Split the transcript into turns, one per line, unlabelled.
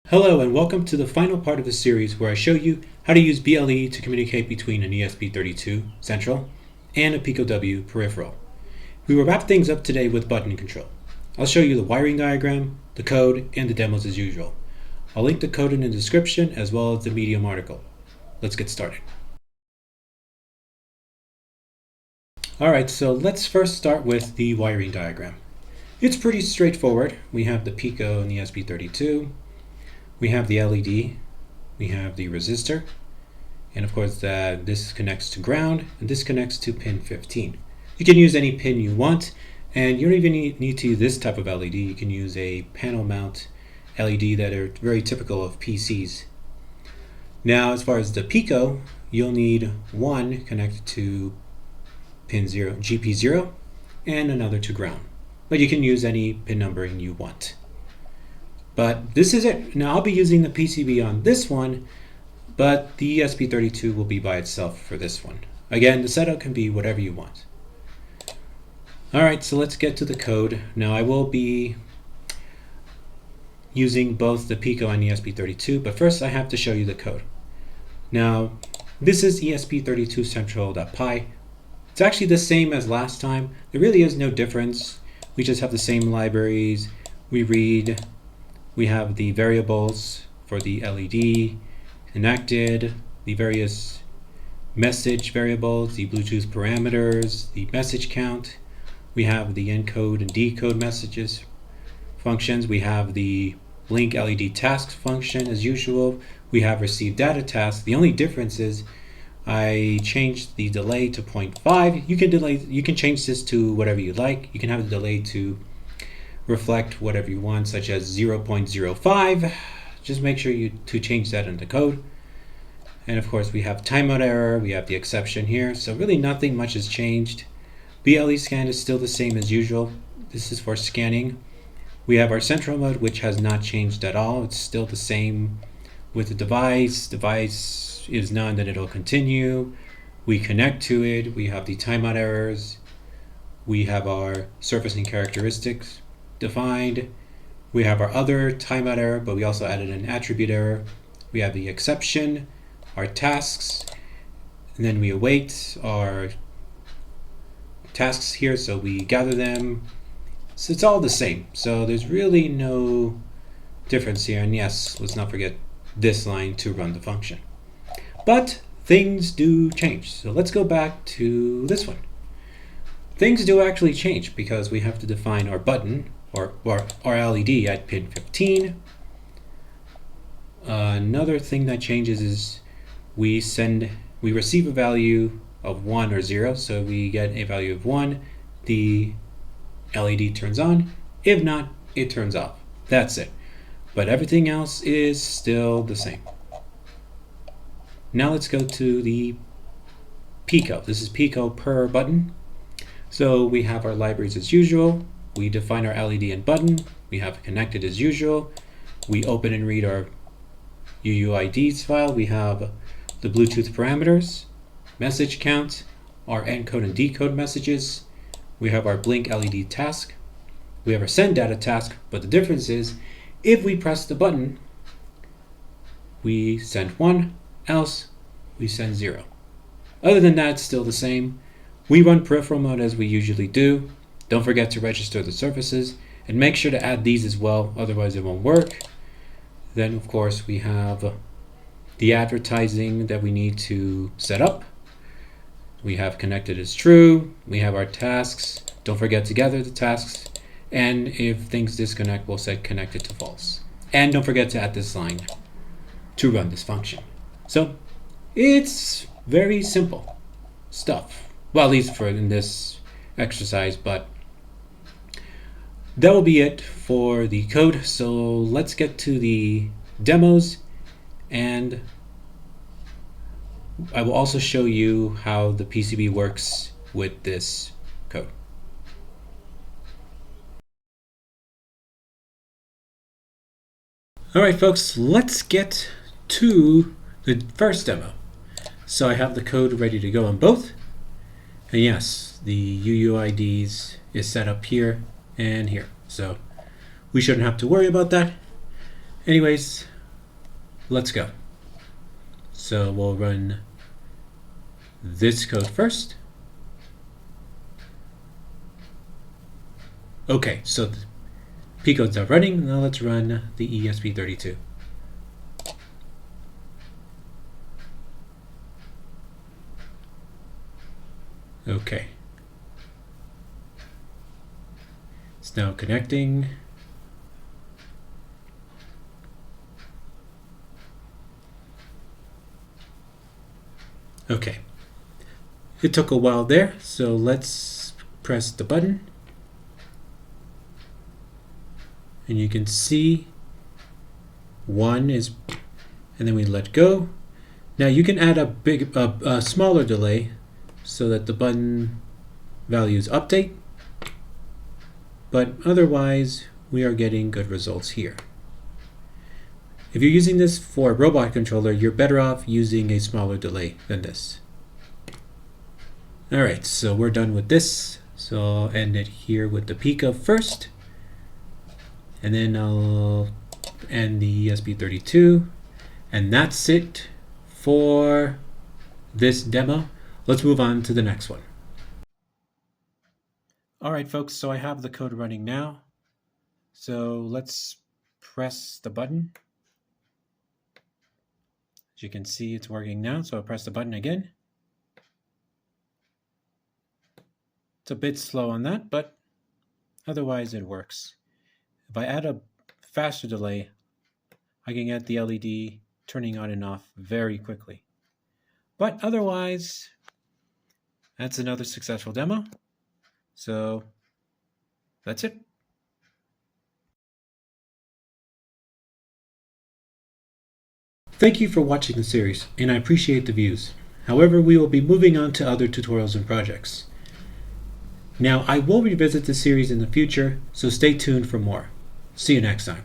Hello and welcome to the final part of the series where I show you how to use BLE to communicate between an ESP32 central and a Pico W peripheral. We will wrap things up today with button control. I'll show you the wiring diagram, the code, and the demos as usual. I'll link the code in the description as well as the Medium article. Let's get started. Alright, so let's first start with the wiring diagram. It's pretty straightforward. We have the Pico and the ESP32. We have the LED, we have the resistor, and of course this connects to ground, and this connects to pin 15. You can use any pin you want, and you don't even need to use this type of LED. You can use a panel mount LED that are very typical of PCs. Now, as far as the Pico, you'll need one connected to pin 0, GP0, and another to ground. But you can use any pin numbering you want. But this is it. Now I'll be using the PCB on this one, but the ESP32 will be by itself for this one. Again, the setup can be whatever you want. Alright, so let's get to the code. Now I will be using both the Pico and ESP32, but first I have to show you the code. Now, this is ESP32 central.py. It's actually the same as last time. There really is no difference. We just have the same libraries. We have the variables for the LED connected, the various message variables, the Bluetooth parameters, the message count. We have the encode and decode messages functions. We have the blink LED tasks function as usual. We have receive data task. The only difference is I changed the delay to 0.5. You can change this to whatever you like. You can have the delay to reflect whatever you want, such as 0.05. Just make sure to change that in the code. And of course we have timeout error, we have the exception here, so really nothing much has changed. BLE scan is still the same as usual. This is for scanning. We have our central mode, which has not changed at all. It's still the same with the device. Device is none, then it'll continue. We connect to it. We have the timeout errors. We have our surfacing characteristics defined. We have our other timeout error, but we also added an attribute error. We have the exception, our tasks, and then we await our tasks here, so we gather them. So it's all the same. So there's really no difference here. And yes, let's not forget this line to run the function. But things do change. So let's go back to this one. Things do actually change because we have to define our button or our LED at pin 15. Another thing that changes is we receive a value of 1 or 0. So we get a value of 1, the LED turns on. If not, it turns off. That's it. But everything else is still the same. Now let's go to the Pico. This is Pico per button. So we have our libraries as usual. We define our LED and button. We have connected as usual. We open and read our UUIDs file. We have the Bluetooth parameters, message count, our encode and decode messages. We have our blink LED task. We have our send data task, but the difference is if we press the button, we send 1, else we send 0. Other than that, it's still the same. We run peripheral mode as we usually do. Don't forget to register the surfaces and make sure to add these as well, otherwise it won't work. Then of course we have the advertising that we need to set up. We have connected as true. We have our tasks. Don't forget to gather the tasks. And if things disconnect, we'll set connected to false. And don't forget to add this line to run this function. So it's very simple stuff. Well, at least in this exercise, but that will be it for the code. So let's get to the demos, and I will also show you how the PCB works with this code. All right, folks, let's get to the first demo. So I have the code ready to go on both. And yes, the UUIDs is set up here and here. So we shouldn't have to worry about that. Anyways, let's go. So we'll run this code first. Okay, so the Pi codes are running. Now let's run the ESP32. Okay. It's now connecting. Okay. It took a while there, so let's press the button. And you can see 1 is, and then we let go. Now you can add a smaller delay so that the button values update, but otherwise we are getting good results here. If you're using this for a robot controller, you're better off using a smaller delay than this. Alright, so we're done with this. So I'll end it here with the Pico first. And then I'll end the ESP32. And that's it for this demo. Let's move on to the next one. Alright folks, so I have the code running now. So let's press the button. As you can see, it's working now, so I'll press the button again. It's a bit slow on that, but otherwise it works. If I add a faster delay, I can get the LED turning on and off very quickly. But otherwise, that's another successful demo. So that's it. Thank you for watching the series, and I appreciate the views. However, we will be moving on to other tutorials and projects. Now, I will revisit this series in the future, so stay tuned for more. See you next time.